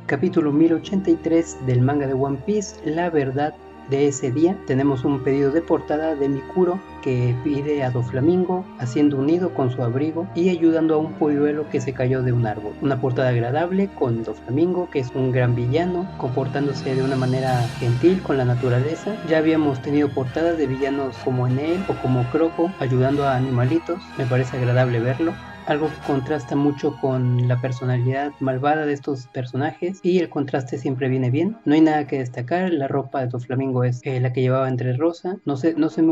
Capítulo 1083 del manga de One Piece, la verdad de ese día. Tenemos un pedido de portada de Mikuro que pide a Doflamingo haciendo un nido con su abrigo y ayudando a un polluelo que se cayó de un árbol. Una portada agradable con Doflamingo, que es un gran villano, comportándose de una manera gentil con la naturaleza. Ya habíamos tenido portadas de villanos como Enel o como Croco ayudando a animalitos, me parece agradable verlo. Algo que contrasta mucho con la personalidad malvada de estos personajes y el contraste siempre viene bien. No hay nada que destacar, la ropa de Doflamingo es la que llevaba entre rosa. No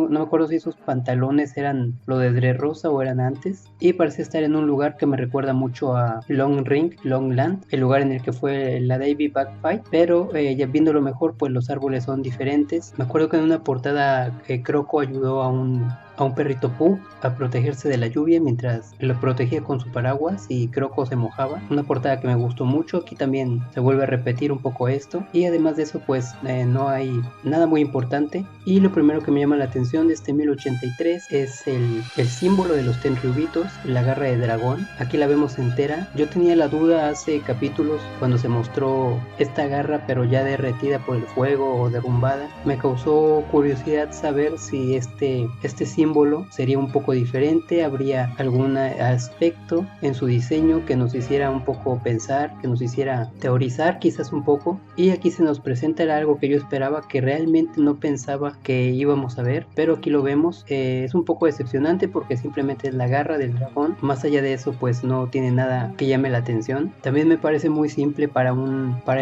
me acuerdo si sus pantalones eran lo de Dressrosa o eran antes. Y parece estar en un lugar que me recuerda mucho a Long Ring, Long Land, el lugar en el que fue la Davy Back Fight. Pero ya viéndolo mejor, pues los árboles son diferentes. Me acuerdo que en una portada Croco ayudó a un perrito Pooh a protegerse de la lluvia mientras lo protegía con su paraguas y Croco se mojaba. Una portada que me gustó mucho. Aquí también se vuelve a repetir un poco esto y además de eso pues no hay nada muy importante. Y lo primero que me llama la atención de este 1083 es el símbolo de los Tenryubitos, la garra de dragón. Aquí la vemos entera. Yo tenía la duda hace capítulos cuando se mostró esta garra pero ya derretida por el fuego o derrumbada. Me causó curiosidad saber si este símbolo sería un poco diferente, habría algún aspecto en su diseño que nos hiciera un poco pensar, que nos hiciera teorizar quizás un poco. Y aquí se nos presenta algo que yo esperaba, que realmente no pensaba que íbamos a ver, pero aquí lo vemos. Es un poco decepcionante porque simplemente es la garra del dragón. Más allá de eso pues no tiene nada que llame la atención. También me parece muy simple para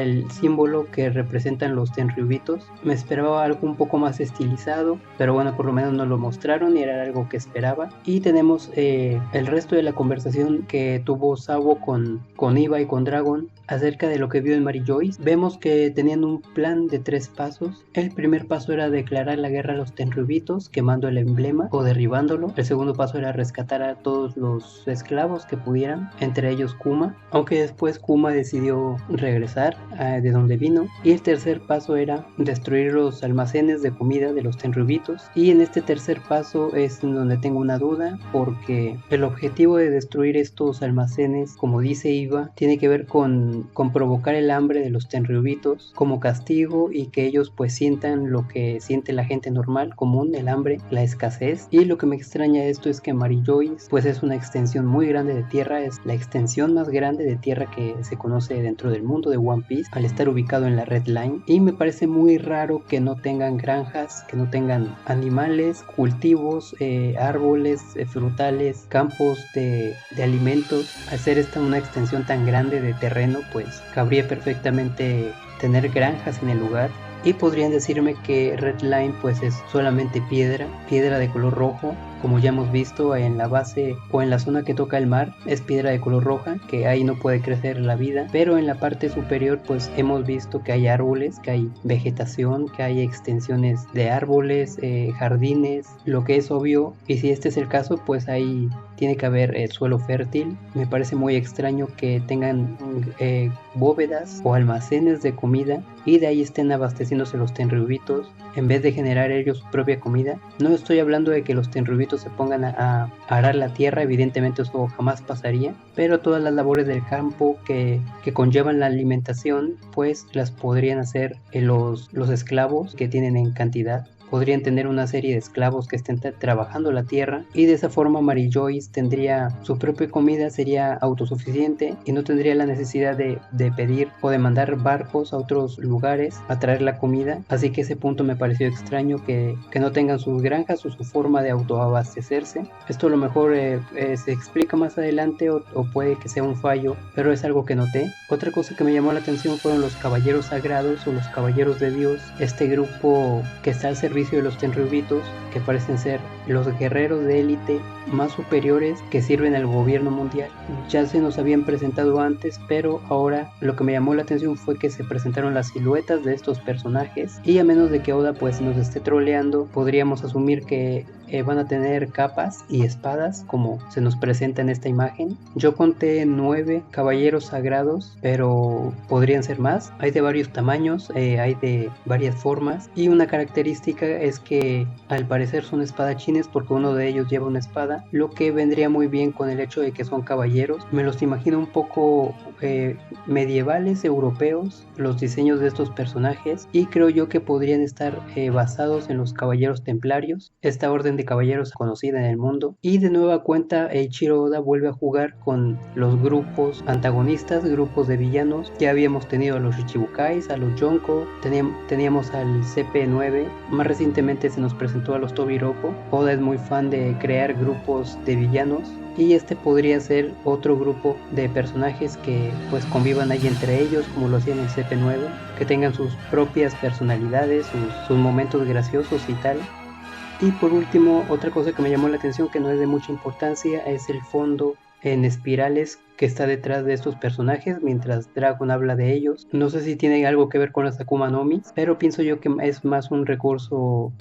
el símbolo que representan los Tenryubitos. Me esperaba algo un poco más estilizado, pero bueno, por lo menos no lo mostraron y era algo que esperaba. Y tenemos el resto de la conversación que tuvo Sabo con Iva y con Dragon acerca de lo que vio en Mary Joyce. Vemos que tenían un plan de 3 pasos. El primer paso era declarar la guerra a los Tenryubitos quemando el emblema o derribándolo. El segundo paso era rescatar a todos los esclavos que pudieran, entre ellos Kuma, aunque después Kuma decidió regresar de donde vino. Y el tercer paso era destruir los almacenes de comida de los Tenryubitos. Y en este tercer paso es donde tengo una duda, porque el objetivo de destruir estos almacenes, como dice Iva, tiene que ver con provocar el hambre de los Tenryubitos como castigo y que ellos pues sientan lo que siente la gente normal, común, el hambre, la escasez. Y lo que me extraña de esto es que Mary Joyce pues es una extensión muy grande de tierra, es la extensión más grande de tierra que se conoce dentro del mundo de One Piece, al estar ubicado en la Red Line. Y me parece muy raro que no tengan granjas, que no tengan animales, cultivos, árboles, frutales, campos de alimentos. Al ser esta una extensión tan grande de terreno, pues cabría perfectamente tener granjas en el lugar. Y podrían decirme que Red Line pues es solamente piedra de color rojo, como ya hemos visto en la base o en la zona que toca el mar, es piedra de color roja, que ahí no puede crecer la vida, pero en la parte superior pues hemos visto que hay árboles, que hay vegetación, que hay extensiones de árboles, jardines, lo que es obvio. Y si este es el caso, pues ahí tiene que haber suelo fértil. Me parece muy extraño que tengan bóvedas o almacenes de comida y de ahí estén abasteciéndose los Tenryubitos en vez de generar ellos su propia comida. No estoy hablando de que los Tenryubitos se pongan a arar la tierra, evidentemente eso jamás pasaría, pero todas las labores del campo que conllevan la alimentación pues las podrían hacer los esclavos que tienen en cantidad. Podrían tener una serie de esclavos que estén trabajando la tierra y de esa forma Mary Joyce tendría su propia comida, sería autosuficiente y no tendría la necesidad de pedir o de mandar barcos a otros lugares a traer la comida. Así que ese punto me pareció extraño, que no tengan sus granjas o su forma de autoabastecerse. Esto a lo mejor se explica más adelante o puede que sea un fallo, pero es algo que noté. Otra cosa que me llamó la atención fueron los caballeros sagrados o los caballeros de Dios, este grupo que está al servicio de los Tenryubitos, que parecen ser los guerreros de élite más superiores que sirven al gobierno mundial. Ya se nos habían presentado antes, pero ahora lo que me llamó la atención fue que se presentaron las siluetas de estos personajes y a menos de que Oda pues nos esté troleando, podríamos asumir que van a tener capas y espadas como se nos presenta en esta imagen. Yo conté 9 caballeros sagrados, pero podrían ser más. Hay de varios tamaños, hay de varias formas y una característica explica es que al parecer son espadachines porque uno de ellos lleva una espada, lo que vendría muy bien con el hecho de que son caballeros. Me los imagino un poco medievales, europeos, los diseños de estos personajes, y creo yo que podrían estar basados en los caballeros templarios, esta orden de caballeros conocida en el mundo. Y de nueva cuenta Eiichiro Oda vuelve a jugar con los grupos antagonistas, grupos de villanos. Ya habíamos tenido a los Shichibukais, a los Yonko, teníamos al CP9, más recientemente se nos presentó a los Tobiropo. Oda es muy fan de crear grupos de villanos, y este podría ser otro grupo de personajes que pues convivan ahí entre ellos, como lo hacían en CP9, que tengan sus propias personalidades, sus momentos graciosos y tal. Y por último, otra cosa que me llamó la atención, que no es de mucha importancia, es el fondo en espirales que está detrás de estos personajes mientras Dragon habla de ellos. No sé si tiene algo que ver con las Akuma no Mi, pero pienso yo que es más un recurso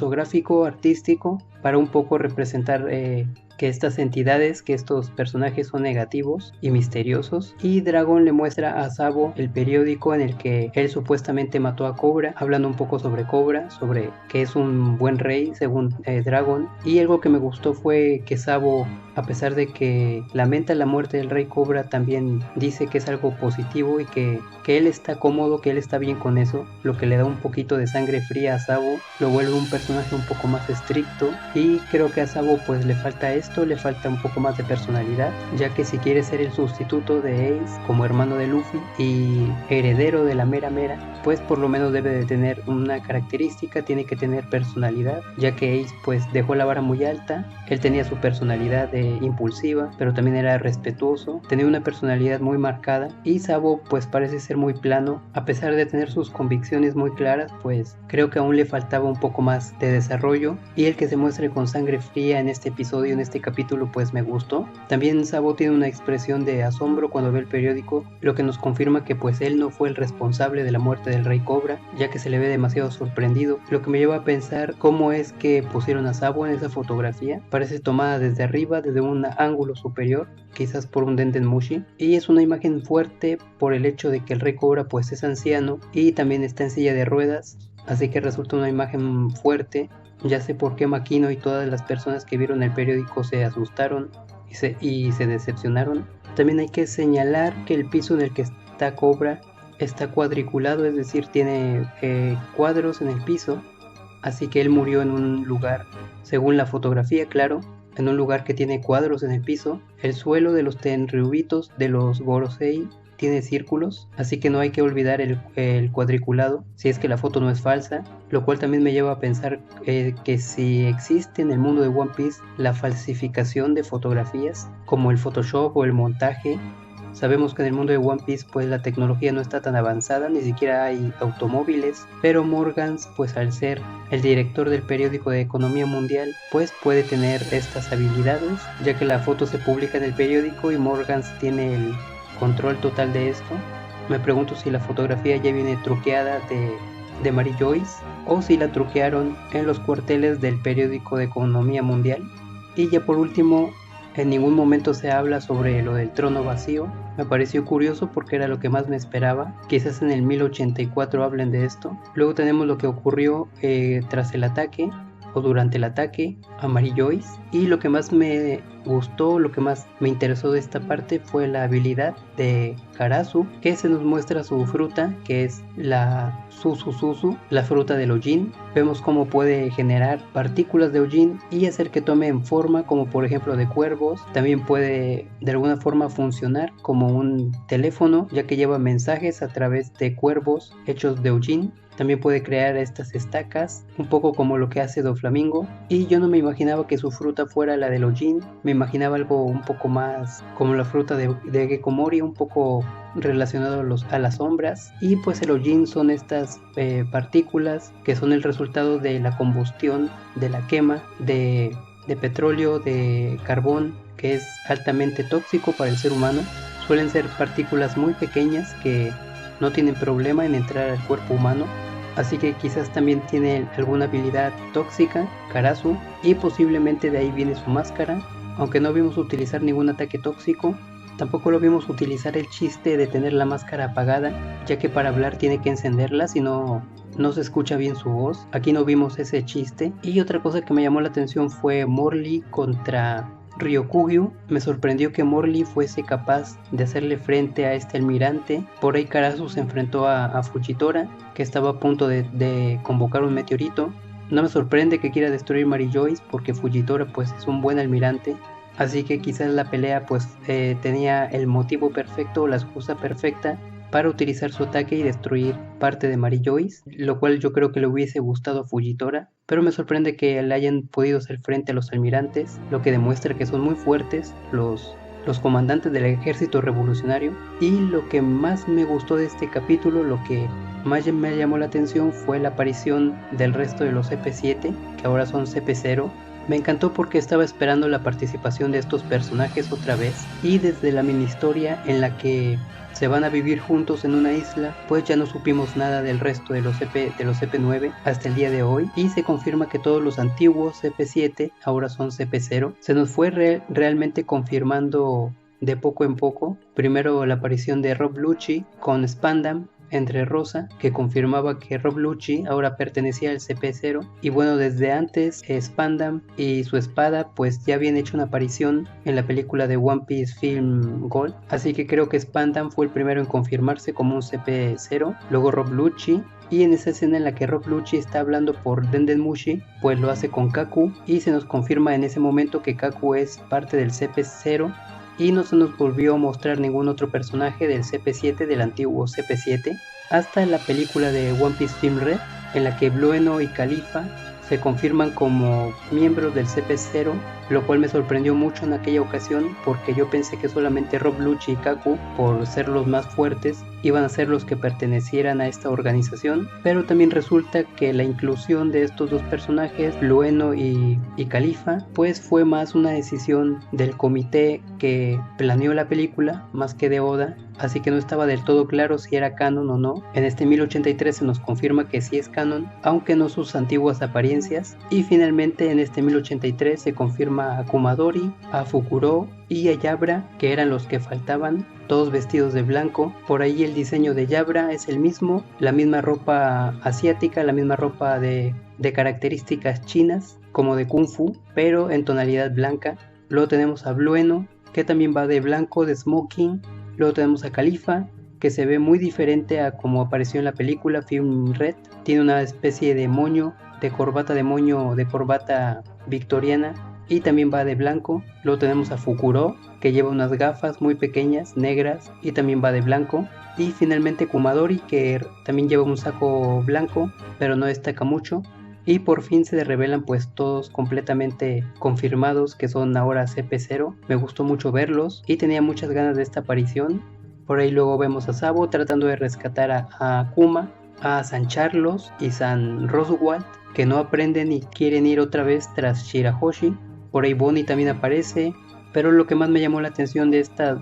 gráfico, artístico, para un poco representar que estas entidades, que estos personajes son negativos y misteriosos. Y Dragon le muestra a Sabo el periódico en el que él supuestamente mató a Cobra, hablando un poco sobre Cobra, sobre que es un buen rey según Dragon. Y algo que me gustó fue que Sabo, a pesar de que lamenta la muerte del rey Cobra, también dice que es algo positivo y que él está cómodo, que él está bien con eso, lo que le da un poquito de sangre fría a Sabo, lo vuelve un personaje un poco más estricto. Y creo que a Sabo pues le falta esto, le falta un poco más de personalidad, ya que si quiere ser el sustituto de Ace como hermano de Luffy y heredero de la Mera Mera, pues por lo menos debe de tener una característica, tiene que tener personalidad, ya que Ace pues dejó la vara muy alta. Él tenía su personalidad impulsiva, pero también era respetuoso, tenía una personalidad muy marcada, y Sabo pues parece ser muy plano. A pesar de tener sus convicciones muy claras, pues creo que aún le faltaba un poco más de desarrollo, y el que se muestre con sangre fría en este episodio, en este capítulo, pues me gustó. También Sabo tiene una expresión de asombro cuando ve el periódico, lo que nos confirma que pues él no fue el responsable de la muerte del rey Cobra, ya que se le ve demasiado sorprendido, lo que me lleva a pensar cómo es que pusieron a Sabo en esa fotografía. Parece tomada desde arriba, desde un ángulo superior, quizás por un Denden Mushi, y es una imagen fuerte por el hecho de que el rey Cobra pues es anciano y también está en silla de ruedas, así que resulta una imagen fuerte. Ya sé por qué Makino y todas las personas que vieron el periódico se asustaron y se decepcionaron. También hay que señalar que el piso en el que está Cobra está cuadriculado, es decir, tiene cuadros en el piso, así que él murió en un lugar, según la fotografía, claro, en un lugar que tiene cuadros en el piso. El suelo de los Tenryubitos de los Gorosei tiene círculos, así que no hay que olvidar el cuadriculado, si es que la foto no es falsa, lo cual también me lleva a pensar que si existe en el mundo de One Piece la falsificación de fotografías, como el Photoshop o el montaje. Sabemos que en el mundo de One Piece pues la tecnología no está tan avanzada, ni siquiera hay automóviles, pero Morgans pues al ser el director del periódico de economía mundial pues puede tener estas habilidades, ya que la foto se publica en el periódico y Morgans tiene el control total de esto. Me pregunto si la fotografía ya viene truqueada de Mary Joyce, o si la truquearon en los cuarteles del periódico de economía mundial. Y ya por último, en ningún momento se habla sobre lo del trono vacío. Me pareció curioso porque era lo que más me esperaba. Quizás en el 1084 hablen de esto. Luego tenemos lo que ocurrió tras el ataque o durante el ataque a Mary Joyce, y lo que más me gustó, lo que más me interesó de esta parte fue la habilidad de Karasu, que se nos muestra su fruta, que es la Susu, la fruta del Ojin. Vemos cómo puede generar partículas de Ojin y hacer que tomen forma, como por ejemplo de cuervos. También puede de alguna forma funcionar como un teléfono, ya que lleva mensajes a través de cuervos hechos de Ojin. También puede crear estas estacas, un poco como lo que hace Doflamingo. Y yo no me imaginaba que su fruta fuera la del Ojin, me imaginaba algo un poco más como la fruta de Gekomori, un poco relacionado a las sombras. Y pues el Ojin son estas partículas que son el resultado de la combustión, de la quema de petróleo, de carbón, que es altamente tóxico para el ser humano. Suelen ser partículas muy pequeñas que no tienen problema en entrar al cuerpo humano, así que quizás también tiene alguna habilidad tóxica, Karasu, y posiblemente de ahí viene su máscara. Aunque no vimos utilizar ningún ataque tóxico, tampoco lo vimos utilizar el chiste de tener la máscara apagada, ya que para hablar tiene que encenderla, si no no se escucha bien su voz. Aquí no vimos ese chiste. Y otra cosa que me llamó la atención fue Morley contra Ryokugyu. Me sorprendió que Morley fuese capaz de hacerle frente a este almirante. Por ahí Karasu se enfrentó a Fujitora, que estaba a punto de convocar un meteorito. No me sorprende que quiera destruir Mary Joyce, porque Fujitora pues es un buen almirante. Así que quizás la pelea pues tenía el motivo perfecto o la excusa perfecta para utilizar su ataque y destruir parte de Mary Joyce, lo cual yo creo que le hubiese gustado a Fujitora, pero me sorprende que le hayan podido hacer frente a los almirantes, lo que demuestra que son muy fuertes los comandantes del ejército revolucionario. Y lo que más me gustó de este capítulo, lo que más me llamó la atención, fue la aparición del resto de los CP7, que ahora son CP0. Me encantó porque estaba esperando la participación de estos personajes otra vez, y desde la mini historia en la que se van a vivir juntos en una isla, pues ya no supimos nada del resto de los CP9 hasta el día de hoy, y se confirma que todos los antiguos CP7 ahora son CP0. Se nos fue realmente confirmando de poco en poco. Primero la aparición de Rob Lucci con Spandam entre Rosa, que confirmaba que Rob Lucci ahora pertenecía al CP0, y bueno, desde antes Spandam y su espada pues ya habían hecho una aparición en la película de One Piece Film Gold, así que creo que Spandam fue el primero en confirmarse como un CP0, luego Rob Lucci, y en esa escena en la que Rob Lucci está hablando por Denden Mushi, pues lo hace con Kaku, y se nos confirma en ese momento que Kaku es parte del CP0, y no se nos volvió a mostrar ningún otro personaje del CP7, del antiguo CP7, hasta la película de One Piece Film Red, en la que Blueno y Califa se confirman como miembros del CP0, lo cual me sorprendió mucho en aquella ocasión, porque yo pensé que solamente Rob Lucci y Kaku, por ser los más fuertes, iban a ser los que pertenecieran a esta organización, pero también resulta que la inclusión de estos dos personajes, Blueno y Califa, pues fue más una decisión del comité que planeó la película, más que de Oda, así que no estaba del todo claro si era canon o no. En este 1083 se nos confirma que sí es canon, aunque no sus antiguas apariencias, y finalmente en este 1083 se confirma a Kumadori, a Fukuro y a Yabra, que eran los que faltaban, todos vestidos de blanco. Por ahí el diseño de Yabra es el mismo, la misma ropa asiática, la misma ropa de características chinas, como de Kung Fu, pero en tonalidad blanca. Luego tenemos a Blueno, que también va de blanco, de smoking. Luego tenemos a Califa, que se ve muy diferente a como apareció en la película Film Red. Tiene una especie de moño, de corbata victoriana, y también va de blanco. Luego tenemos a Fukuro, que lleva unas gafas muy pequeñas, negras, y también va de blanco. Y finalmente Kumadori, que también lleva un saco blanco, pero no destaca mucho. Y por fin se revelan pues todos completamente confirmados que son ahora CP0. Me gustó mucho verlos y tenía muchas ganas de esta aparición. Por ahí luego vemos a Sabo tratando de rescatar a Akuma, a San Carlos y San Roswell, que no aprenden y quieren ir otra vez tras Shirahoshi. Por ahí Bonnie también aparece, pero lo que más me llamó la atención de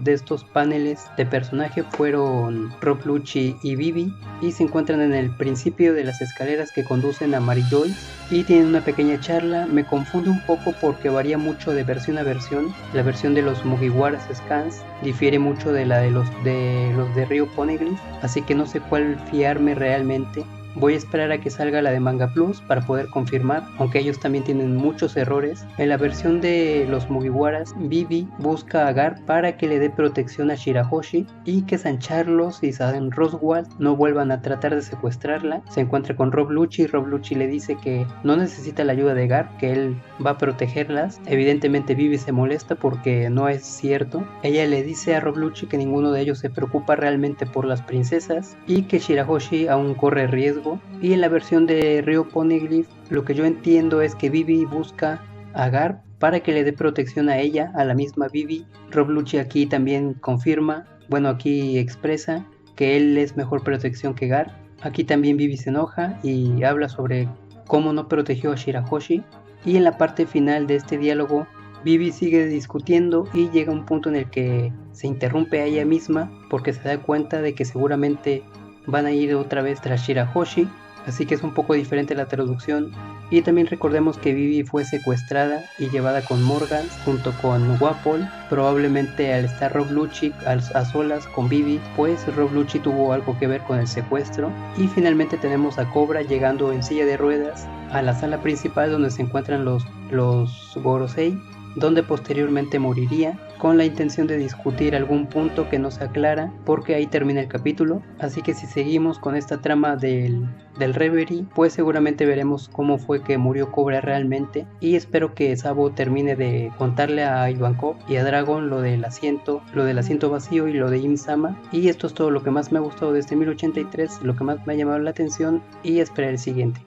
estos paneles de personaje fueron Rob Lucci y Vivi, y se encuentran en el principio de las escaleras que conducen a Mary Joyce y tienen una pequeña charla. Me confunde un poco porque varía mucho de versión a versión. La versión de los Mugiwaras Scans difiere mucho de la de los de Rio Poneglyph, así que no sé cuál fiarme realmente. Voy a esperar a que salga la de Manga Plus para poder confirmar, aunque ellos también tienen muchos errores. En la versión de los Mugiwaras, Vivi busca a Garp para que le dé protección a Shirahoshi y que San Carlos y San Roswell no vuelvan a tratar de secuestrarla. Se encuentra con Rob Lucci y Rob Lucci le dice que no necesita la ayuda de Garp, que él va a protegerlas. Evidentemente Vivi se molesta porque no es cierto. Ella le dice a Rob Lucci que ninguno de ellos se preocupa realmente por las princesas y que Shirahoshi aún corre riesgo. Y en la versión de Rio Poneglyph, lo que yo entiendo es que Vivi busca a Garp para que le dé protección a ella, a la misma Vivi. Rob Lucci aquí también confirma, aquí expresa que él es mejor protección que Garp. Aquí también Vivi se enoja y habla sobre cómo no protegió a Shirahoshi. Y en la parte final de este diálogo, Vivi sigue discutiendo y llega a un punto en el que se interrumpe a ella misma porque se da cuenta de que seguramente van a ir otra vez tras Shirahoshi, así que es un poco diferente la traducción. Y también recordemos que Vivi fue secuestrada y llevada con Morgan junto con Wapol, probablemente al estar Rob Lucci a solas con Vivi, pues Rob Lucci tuvo algo que ver con el secuestro. Y finalmente tenemos a Cobra llegando en silla de ruedas a la sala principal donde se encuentran los Gorosei, donde posteriormente moriría, con la intención de discutir algún punto que no se aclara, porque ahí termina el capítulo. Así que si seguimos con esta trama del Reverie, pues seguramente veremos cómo fue que murió Cobra realmente, y espero que Sabo termine de contarle a Ivankov y a Dragon lo del asiento vacío y lo de Im-sama. Y esto es todo lo que más me ha gustado de este 1083, lo que más me ha llamado la atención, y esperar el siguiente.